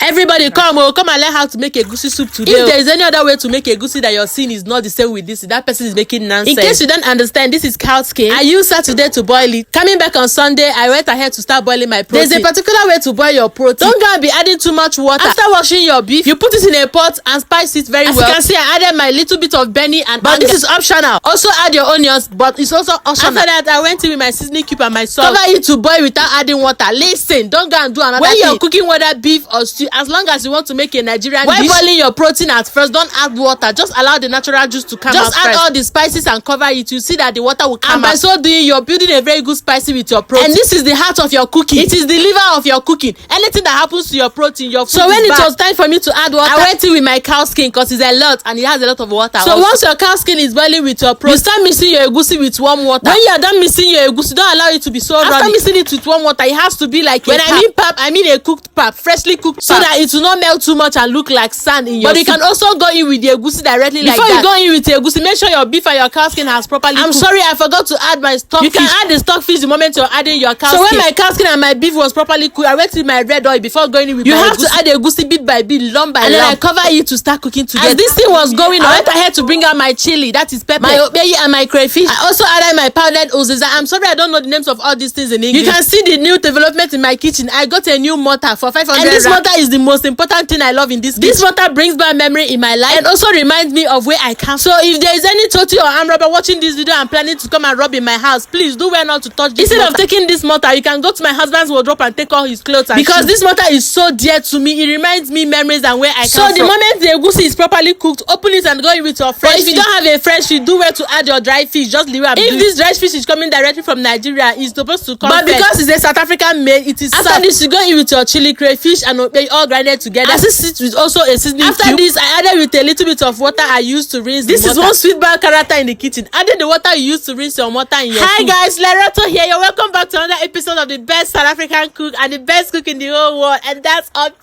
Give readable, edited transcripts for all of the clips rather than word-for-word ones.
Everybody come and learn how to make egusi soup today. If there is any other way to make egusi that you're seeing is not the same with this, that person is making nonsense. In case you don't understand, this is cow skin. I used Saturday to boil it. Coming back on Sunday, I went ahead to start boiling my protein. There's a particular way to boil your protein. Don't go and be adding too much water. After washing your beef, you put it in a pot and spice it very well. As you can see, I added my little bit of Benny and but this is optional. Also add your onions, but it's also optional. After that, I went in with my seasoning cube and my salt. Cover it to boil without adding water. Listen, don't go and do another thing. When you're cooking whether beef or stew, as long as you want to make a Nigerian dish, while boiling your protein at first, don't add water. Just allow the natural juice to come out. Just add all the spices and cover it. You see that the water will come out. And by so doing, you're building a very good spicy with your protein. And this is the heart of your cooking. It is the liver of your cooking. Anything that happens to your protein, your food. So when it was time for me to add water, I went in with my cow skin because it's a lot and it has a lot of water. So once your cow skin is boiling with your protein, you start mixing your egusi with warm water. When you are done mixing your egusi, don't allow it to be so runny. After mixing it with warm water, it has to be like when I mean pap, I mean a cooked pap, freshly cooked pap, so that it will not melt too much and look like sand in your soup. But you can also go in with the egusi directly like that. Before you go in with the egusi, make sure your beef and your cow skin has properly cooked. I'm sorry, I forgot to add my stock fish. You can add the stock fish the moment you're adding your cow skin. So when my cow skin and my beef was properly cooked, I went with my red oil before going in with my egusi. You have to add the egusi bit by bit, lump by lump. And then I cover it to start cooking together. As this thing was going on, I went ahead to bring out my chili, that is pepper, my obeyi and my crayfish. I also added my powdered uziza. I'm sorry I don't know the names of all these things in English. You can see the new development in my kitchen. I got a new mortar for 500 and this mortar is the most important thing I love in this kitchen. This mortar brings back memory in my life and also reminds me of where I come from. So if there is any Toti or arm robber watching this video and planning to come and rob in my house, please do well not to touch this mortar. Instead of taking this mortar, you can go to my husband's wardrobe and take all his clothes and because this mortar is so dear to me. It reminds me memories and where I come from. So the moment the egusi is properly cooked, open it and go in with your fresh fish. If you don't have a fresh fish, do well to add your dry fish. Just leave it. If this dry fish is coming directly from Nigeria, it's supposed to come but fresh. Because it's a South African made, it is after soft. This you go in with your chili, crayfish and obeyi all grinded together. Assist it with also a seasoning after cube. This I added with a little bit of water I used to rinse this the is one sweet bar character in the kitchen. Added the water you used to rinse your mortar in your food. Hi guys, Lerato here. You're welcome back to another episode of the best South African cook and the best cook in the whole world, and that's Ophelia.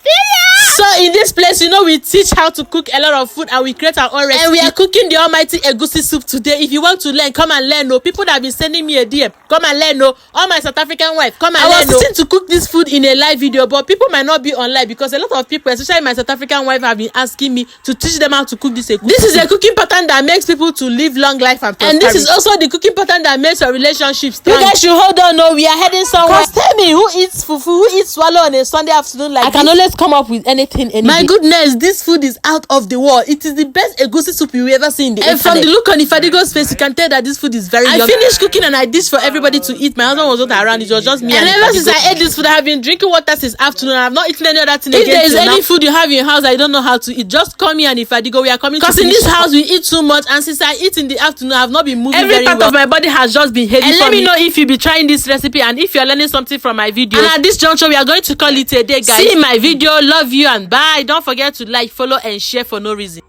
So in this place, you know, we teach how to cook a lot of food and we create our own recipe. And we are cooking the almighty egusi soup today. If you want to learn, come and learn. No, people that have been sending me a DM, come and learn. No, all my South African wife, come and learn. I was sitting to cook this food in a live video, but people might not be online because a lot of people, especially my South African wife, have been asking me to teach them how to cook this egusi. This is a cooking pattern that makes people to live long life and prosperity. And this is also the cooking pattern that makes your relationship strong. You guys should hold on. No, we are heading somewhere. Cause tell me, who eats fufu, who eats swallow on a Sunday afternoon like I can always come up with anything. My goodness, this food is out of the world. It is the best egusi soup you ever see in the internet. And from the look on Ifadigo's face, you can tell that this food is very yummy. I finished cooking and I dished for everybody to eat. My husband was not around. It was just me. And ever since I ate this food, I have been drinking water since afternoon. I have not eaten any other thing again. If there is any food you have in your house I don't know how to eat, just call me and Ifadigo. We are coming because in this house we eat too much, and since I eat in the afternoon, I have not been moving very well. Every part of my body has just been heavy. And let me know if you be trying this recipe and if you're learning something from my video. And at this juncture, we are going to call it a day, guys. See my video. Love you and bye. Don't forget to like, follow and share for no reason.